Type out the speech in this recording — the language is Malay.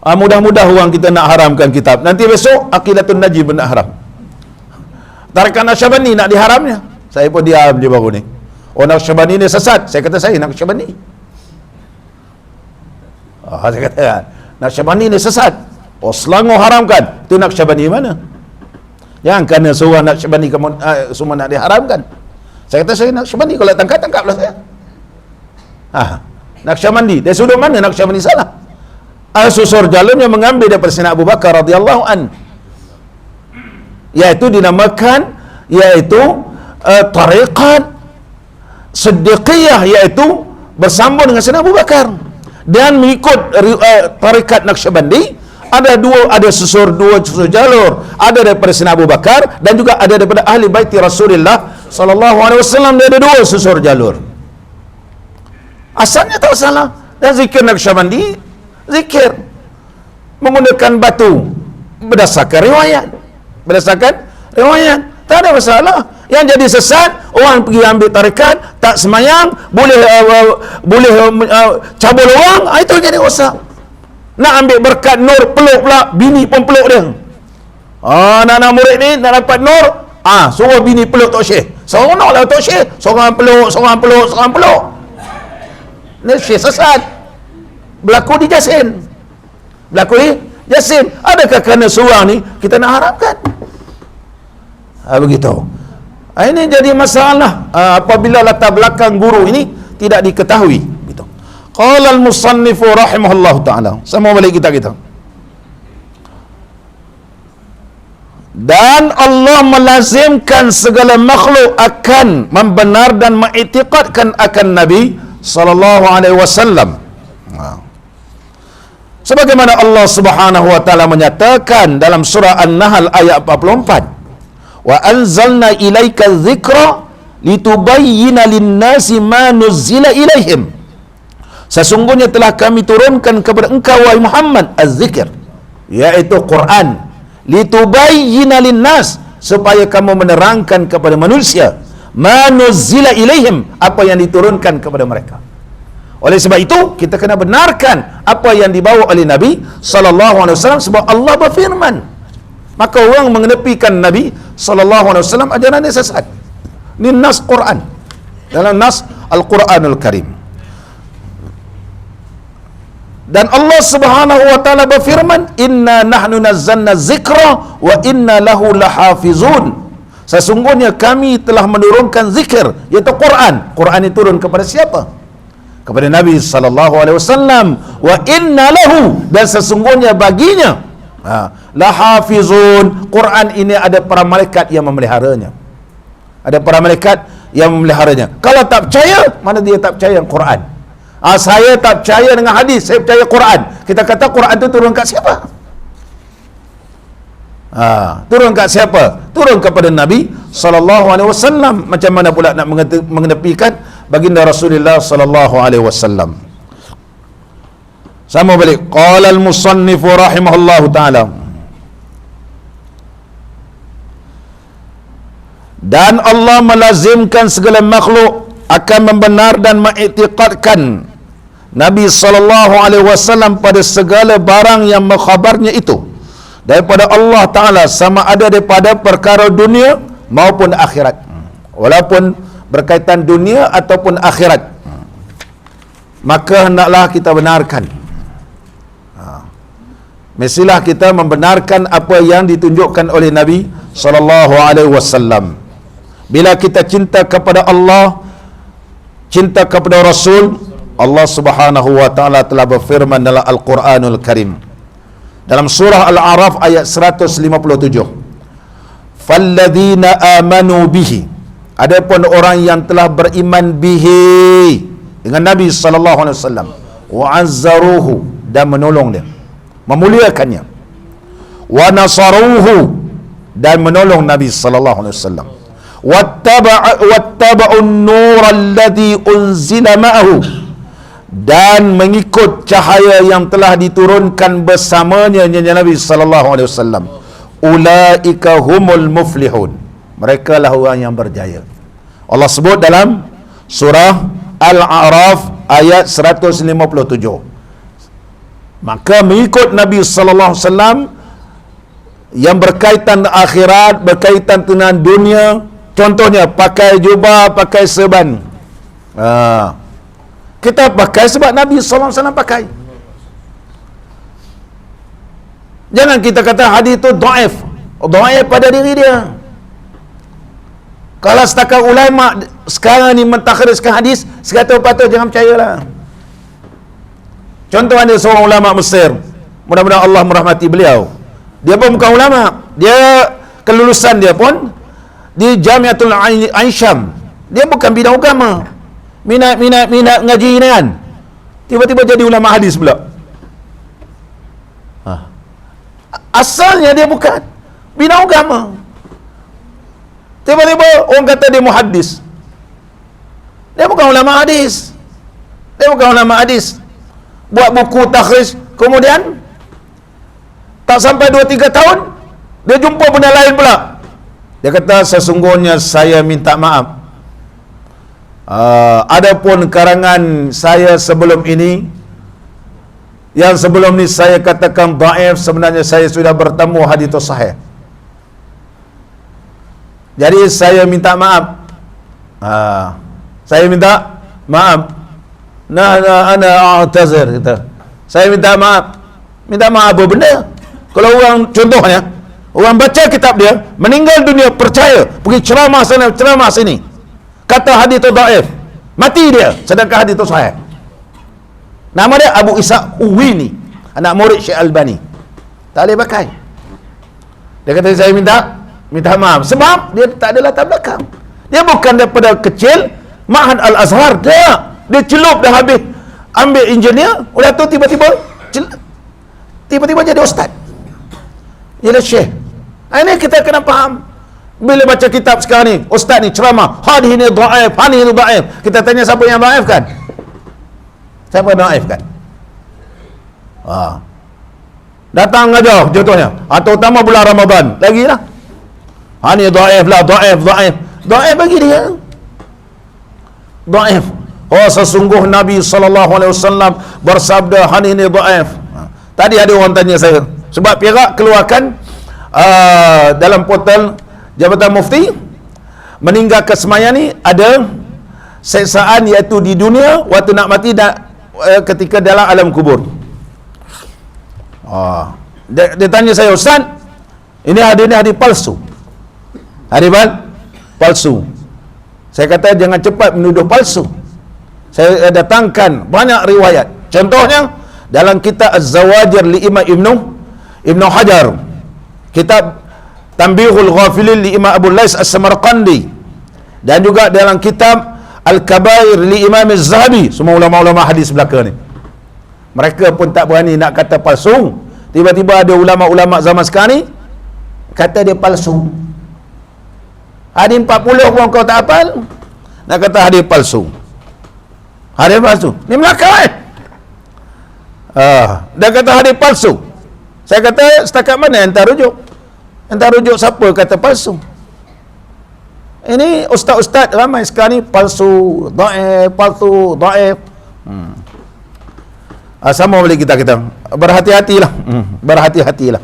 Mudah-mudah orang kita nak haramkan kitab. Nanti besok Aqidatun Najib nak haram. Tarikat Naqsyabandi nak diharamnya. Saya pun diam je baru ni. Oh, Naqsyabandi ni sesat. Saya kata saya Naqsyabandi. Saya kata Naqsyabandi ni sesat. Oh, Selangor haramkan. Itu Naqsyabandi mana? Jangan kerana seorang Naqsyabandi semua nak diharamkan. Saya kata saya Naqsyabandi. Kalau tangkaplah saya. Naqsyabandi. Dari sudut mana Naqsyabandi salah? Susur jalur yang mengambil daripada Sayyidina Abu Bakar radhiyallahu an, iaitu dinamakan tariqat Siddiqiyah, iaitu bersambung dengan Sayyidina Abu Bakar, dan mengikut tarikat Naqsyabandi ada susur jalur, ada daripada Sayyidina Abu Bakar dan juga ada daripada ahli baiti Rasulullah sallallahu alaihi wasallam. Dia ada 2 susur jalur. Asalnya tak salah. Dan zikir Naqsyabandi zikir menggunakan batu berdasarkan riwayat. Tak ada masalah. Yang jadi sesat, orang pergi ambil tarikat, tak semayang, boleh cabul orang, itu jadi rosak. Nak ambil berkat nur, peluk pula, bini pun peluk dia. Anak-anak murid ni nak dapat nur, suruh bini peluk Tok Syekh. Seronoklah Tok Syekh, seorang peluk. Ni Syekh sesat. Berlaku di Jasin. Adakah kerana seorang ni kita nak harapkan? Begitu. Ini jadi masalah apabila latar belakang guru ini tidak diketahui. Begitu. Qala al-musannifu rahimahullah ta'ala. Sama balik kita. Dan Allah melazimkan segala makhluk akan membenar dan mengiktikadkan akan Nabi sallallahu alaihi wasallam. Sebagaimana Allah Subhanahu wa taala menyatakan dalam surah An-Nahl ayat 44, wa anzalna ilaika dzikra litubayyana lin-nasi ma nuzila ilaihim. Sesungguhnya telah kami turunkan kepada engkau wahai Muhammad az-zikr, yaitu Quran, litubayyana lin-nas, supaya kamu menerangkan kepada manusia ma nuzila ilaihim, apa yang diturunkan kepada mereka. Oleh sebab itu kita kena benarkan apa yang dibawa oleh Nabi sallallahu alaihi wasallam, sebab Allah berfirman. Maka orang mengenepikan Nabi sallallahu alaihi wasallam ajaran dia sesat. Ini nas Quran. Dalam nas Al-Quranul Karim. Dan Allah Subhanahu wa taala berfirman, "Inna nahnu nazzalna dzikra wa inna lahu lahafizun." Sesungguhnya kami telah menurunkan zikir, iaitu Quran. Quran itu turun kepada siapa? Kepada Nabi sallallahu alaihi wasallam. Wa inna lahu, dan sesungguhnya baginya lahafizun. Quran ini ada para malaikat yang memeliharanya. Kalau tak percaya, mana dia tak percaya Quran? Saya tak percaya dengan hadis, saya percaya Quran. Kita kata Quran itu turun kat siapa? Turun kat siapa? Turun kepada Nabi sallallahu alaihi wasallam. Macam mana pula nak mengenepikan baginda Rasulullah sallallahu alaihi wasallam? Sama balik. Qala al-musannif rahimahullahu taala. Dan Allah melazimkan segala makhluk akan membenar dan mengiktikadkan Nabi sallallahu alaihi wasallam pada segala barang yang mengkhabarnya itu daripada Allah Ta'ala, sama ada daripada perkara dunia maupun akhirat, walaupun berkaitan dunia ataupun akhirat, maka hendaklah kita benarkan. Mestilah kita membenarkan apa yang ditunjukkan oleh Nabi sallallahu alaihi wasallam. Bila kita cinta kepada Allah, cinta kepada Rasul, Allah Subhanahu wa taala telah berfirman dalam Al-Quranul Karim dalam surah Al-A'raf ayat 157, "Falladzina amanu bihi", adapun orang yang telah beriman bihi dengan Nabi sallallahu alaihi wasallam, wa azzaruhu, dan menolong dia, memuliakannya, wa nasaruhu, dan menolong Nabi sallallahu alaihi wasallam, wattaba'un nur alladhi unzila ma'ahu, dan mengikut cahaya yang telah diturunkan bersamanya Nabi sallallahu alaihi wasallam, ulaika humul muflihun, mereka lah orang yang berjaya. Allah sebut dalam surah Al-A'raf ayat 157. Maka mengikut Nabi sallallahu alaihi wasallam yang berkaitan dengan akhirat, berkaitan dengan dunia, contohnya pakai jubah, pakai serban. Kita pakai sebab Nabi sallallahu alaihi wasallam pakai. Jangan kita kata hadis itu dhaif. Dhaif pada diri dia. Kalau setakat ulama sekarang ni mentakhrijkan hadis, sekata patut jangan percayalah. Contoh ada seorang ulama Mesir, mudah-mudahan Allah merahmati beliau. Dia pun bukan ulama, dia kelulusan dia pun di Jamiatul Ain Syam. Dia bukan bidang agama. Minat ngaji ni kan. Tiba-tiba jadi ulama hadis pula. Asalnya dia bukan bidang agama. Tiba-tiba orang kata dia muhaddis. Dia bukan ulama hadis. Dia bukan ulama hadis. Buat buku takhrij, kemudian tak sampai 2-3 tahun dia jumpa benda lain pula. Dia kata sesungguhnya saya minta maaf. Adapun karangan saya sebelum ini, yang sebelum ni saya katakan dhaif, sebenarnya saya sudah bertemu hadis itu sahih. Jadi saya minta maaf. Saya minta maaf. Ana a'tazir kita. Saya minta maaf. Minta maaf apa benda? Kalau orang contohnya, orang baca kitab dia, meninggal dunia percaya, pergi ceramah sana, ceramah sini. Kata hadis itu dhaif. Mati dia, sedangkan hadis itu sahih. Nama dia Abu Ishaq Uwini, anak murid Syekh Albani. Tak boleh pakai. Dia kata saya minta maaf sebab dia tak ada latar belakang. Dia bukan daripada kecil Ma'had Al-Azhar, dia celup dah habis ambil engineer, udah tu tiba-tiba jadi ustaz, jadi syekh. Ini kita kena faham. Bila baca kitab sekarang ni, ustaz ni ceramah, hadis ni dhaif, hadis ni dhaif, kita tanya siapa yang dhaif kan? Siapa yang dhaif kan? Datang aja contohnya, atau utama bulan Ramadan lagi lah, ni dhaif lah, dhaif bagi dia dhaif. Sesungguh Nabi SAW bersabda hadis ini dhaif. Tadi ada orang tanya saya, sebab Perak keluarkan dalam portal Jabatan Mufti, meninggal ke sembahyang ni ada seksaan, iaitu di dunia waktu nak mati dan ketika dalam alam kubur. Dia tanya saya, Ustaz, ini hadis palsu. Hadis palsu. Saya kata jangan cepat menuduh palsu. Saya datangkan banyak riwayat. Contohnya dalam kitab Az-Zawajir li Imam Ibnu Hajar, kitab Tanbihul Ghafilin li Imam Abu Lais As-Samarqandi, dan juga dalam kitab Al-Kabair li Imam Az-Zahabi. Semua ulama-ulama hadis belaka ni, mereka pun tak berani nak kata palsu. Tiba-tiba ada ulama-ulama zaman sekarang ni kata dia palsu. Hadis 40 pun kau tak hafal, nak kata hadis palsu. Hadis palsu ni Melaka dia kata hadis palsu. Saya kata setakat mana anda rujuk? Anda rujuk siapa kata palsu? Ini ustaz-ustaz ramai sekarang ni palsu, dhaif. Sama boleh kita berhati-hatilah. Berhati-hatilah.